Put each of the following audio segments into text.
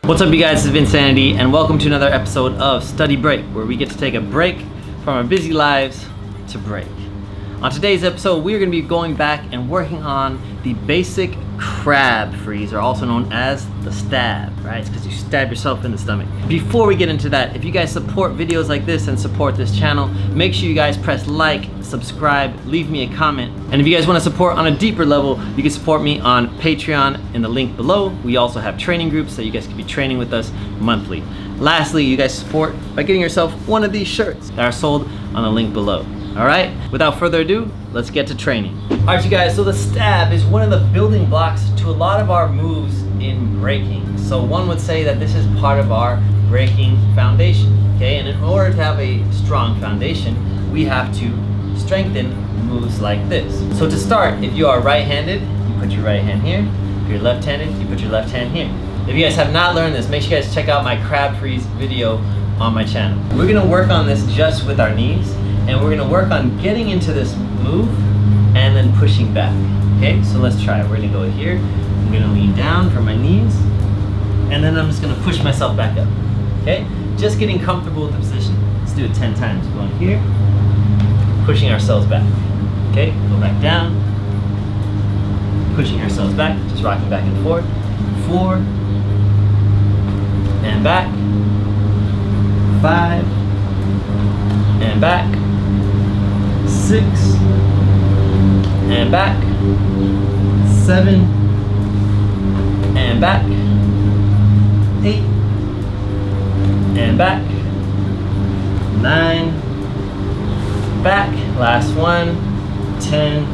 What's up, you guys? This is Vincanity, and welcome to another episode of Study Break, where we get to take a break from our busy lives to break. On today's episode, we're going to be going back and working on the basic crab freeze, or also known as the stab, right? It's because you stab yourself in the stomach. Before we get into that, if you guys support videos like this and support this channel, make sure you guys press like, subscribe, leave me a comment. And if you guys want to support on a deeper level, you can support me on Patreon in the link below. We also have training groups that you guys can be training with us monthly. Lastly, you guys support by getting yourself one of these shirts that are sold on the link below. All right, without further ado, let's get to training. All right, you guys, so the stab is one of the building blocks to a lot of our moves in breaking. So one would say that this is part of our breaking foundation, okay? And in order to have a strong foundation, we have to strengthen moves like this. So to start, if you are right-handed, you put your right hand here. If you're left-handed, you put your left hand here. If you guys have not learned this, make sure you guys check out my crab freeze video on my channel. We're gonna work on this just with our knees, and we're gonna work on getting into this move and then pushing back. Okay, so let's try it. We're gonna go here. I'm gonna lean down for my knees, and then I'm just gonna push myself back up. Okay, just getting comfortable with the position. Let's do it 10 times. Going here, pushing ourselves back. Okay, go back down, pushing ourselves back, just rocking back and forth. 4, and back. 5, and back. 6, and back. 7, and back. 8, and back. 9, back. Last one. 10,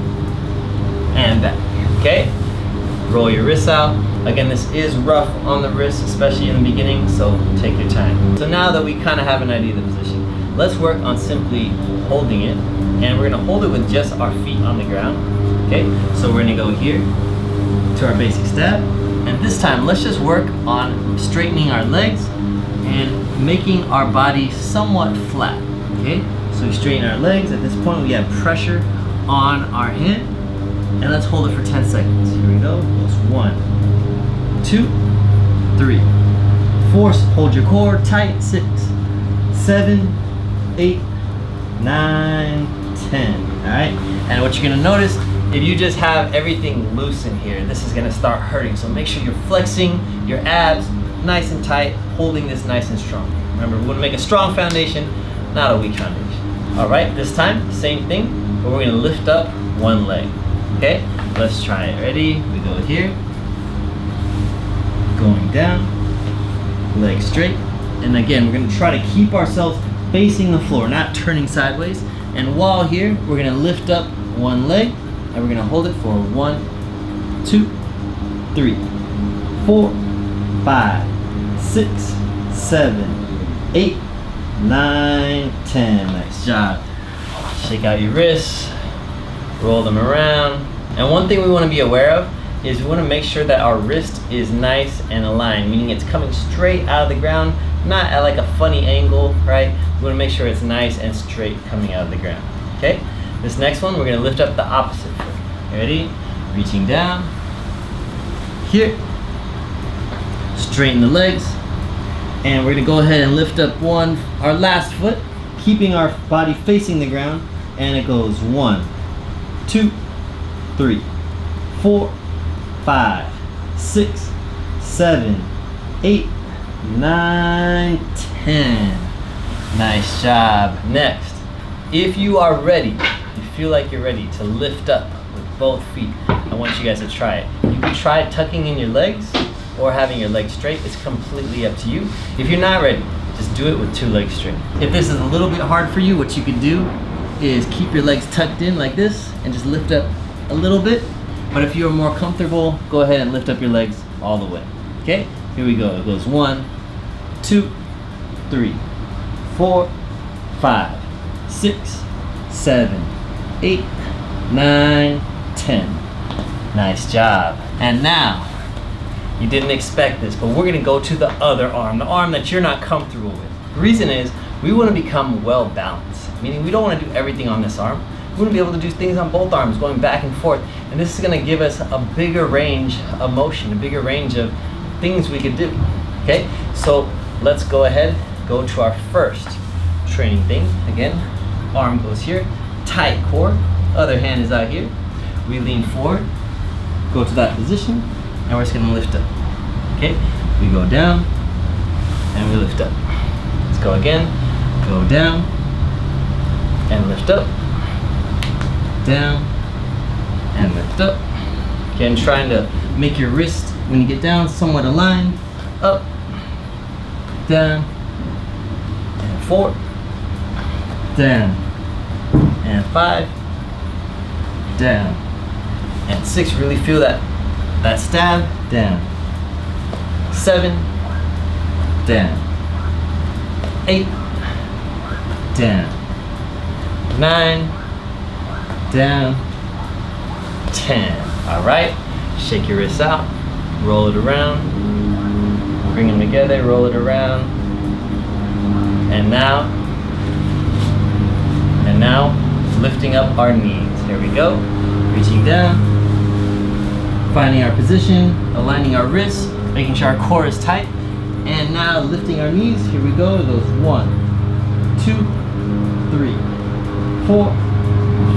and back. Okay? Roll your wrists out. Again, this is rough on the wrists, especially in the beginning, so take your time. So now that we kind of have an idea of the position, let's work on simply holding it, and we're gonna hold it with just our feet on the ground. Okay, so we're gonna go here to our basic stab, and this time let's just work on straightening our legs and making our body somewhat flat. Okay, so we straighten our legs. At this point, we have pressure on our hand, and let's hold it for 10 seconds. Here we go. Goes 1, 2, 3, 4. Hold your core tight. 6, 7, 8, 9, 10. All right. And what you're gonna notice, if you just have everything loose in here, this is gonna start hurting. So make sure you're flexing your abs nice and tight, holding this nice and strong. Remember, we wanna make a strong foundation, not a weak foundation. All right. This time, same thing, but we're gonna lift up one leg. Okay. Let's try it. Ready? We go here. Going down, leg straight, and again we're going to try to keep ourselves facing the floor, not turning sideways. And while here, we're going to lift up one leg, and we're going to hold it for 1, 2, 3, 4, 5, 6, 7, 8, 9, 10. Nice job. Shake out your wrists, roll them around. And one thing we want to be aware of is we want to make sure that our wrist is nice and aligned, meaning it's coming straight out of the ground, not at like a funny angle, right? We want to make sure it's nice and straight coming out of the ground. Okay? This next one, we're going to lift up the opposite foot. Ready? Reaching down. Here. Straighten the legs. And we're going to go ahead and lift up our last foot, keeping our body facing the ground. And it goes 1, 2, 3, 4, 5, 6, 7, 8, 9, 10. Nice job. Next, if you are ready, you feel like you're ready to lift up with both feet, I want you guys to try it. You can try tucking in your legs or having your legs straight. It's completely up to you. If you're not ready, just do it with 2 legs straight. If this is a little bit hard for you, what you can do is keep your legs tucked in like this and just lift up a little bit. But if you're more comfortable, go ahead and lift up your legs all the way. Okay, here we go. It goes 1, 2, 3, 4, 5, 6, 7, 8, 9, 10. Nice job. And now, you didn't expect this, but we're gonna go to the other arm, the arm that you're not comfortable with. The reason is, we wanna become well balanced, meaning we don't wanna do everything on this arm. We want to be able to do things on both arms, going back and forth. And this is going to give us a bigger range of motion, a bigger range of things we could do. Okay, so let's go ahead, go to our first training thing. Again, arm goes here, tight core, other hand is out here. We lean forward, go to that position, and we're just gonna lift up. Okay, we go down, and we lift up. Let's go again, go down, and lift up, down, and lift up. Again, trying to make your wrist, when you get down, somewhat aligned. Up, down, and 4, down, and 5, down, and 6. Really feel that stab, down. 7, down. 8, down. 9, down. 10. All right, shake your wrists out, roll it around, bring them together, roll it around, and now lifting up our knees. Here we go, reaching down, finding our position, aligning our wrists, making sure our core is tight, and now lifting our knees. Here we go. It goes 1, 2, 3, 4,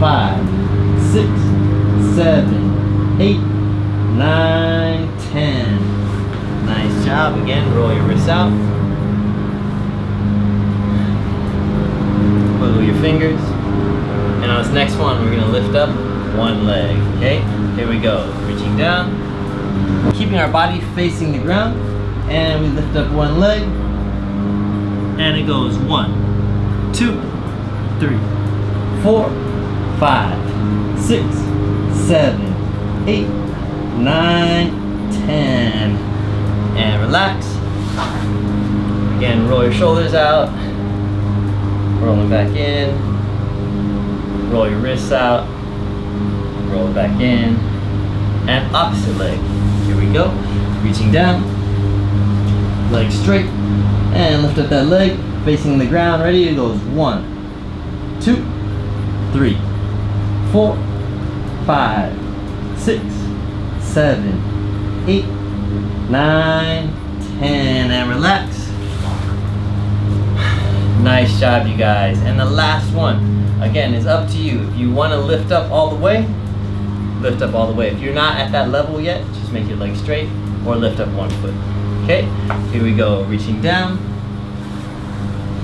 5, 6, 7, 8, 9, 10. Nice job. Again, roll your wrists out. Wiggle your fingers. And on this next one, we're gonna lift up one leg. Okay? Here we go. Reaching down, keeping our body facing the ground, and we lift up one leg. And it goes 1, 2, 3, 4, 5, 6, 7, 8, 9, 10. And relax. Again, roll your shoulders out. Roll them back in. Roll your wrists out. Roll it back in. And opposite leg. Here we go. Reaching down. Leg straight. And lift up that leg. Facing the ground. Ready? It goes 1, 2, 3, 4, 5, 6, 7, 8, 9, 10, and relax. Nice job, you guys. And the last one, again, is up to you. If you want to lift up all the way, lift up all the way. If you're not at that level yet, just make your legs straight or lift up one foot. Okay, here we go. Reaching down,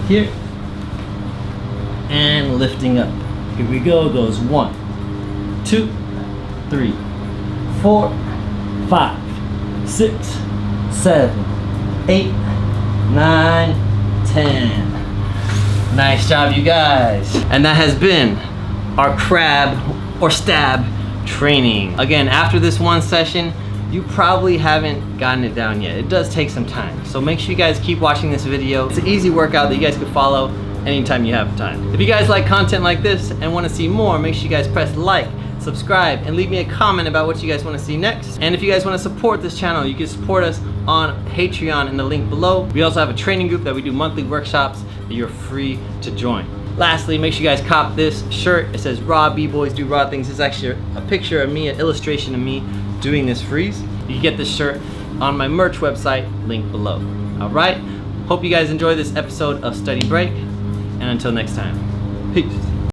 here, and lifting up. Here we go. It goes 1, 2, 3, 4, 5, 6, 7, 8, 9, 10. Nice job, you guys. And that has been our crab or stab training. Again, after this one session, you probably haven't gotten it down yet. It does take some time. So make sure you guys keep watching this video. It's an easy workout that you guys can follow anytime you have time. If you guys like content like this and want to see more, make sure you guys press like, subscribe, and leave me a comment about what you guys want to see next. And if you guys want to support this channel, you can support us on Patreon in the link below. We also have a training group that we do monthly workshops that you're free to join. Lastly, make sure you guys cop this shirt. It says raw b-boys do raw things. It's actually a picture of me, an illustration of me doing this freeze. You can get this shirt on my merch website, link below. All right, hope you guys enjoy this episode of Study Break, and until next time, peace.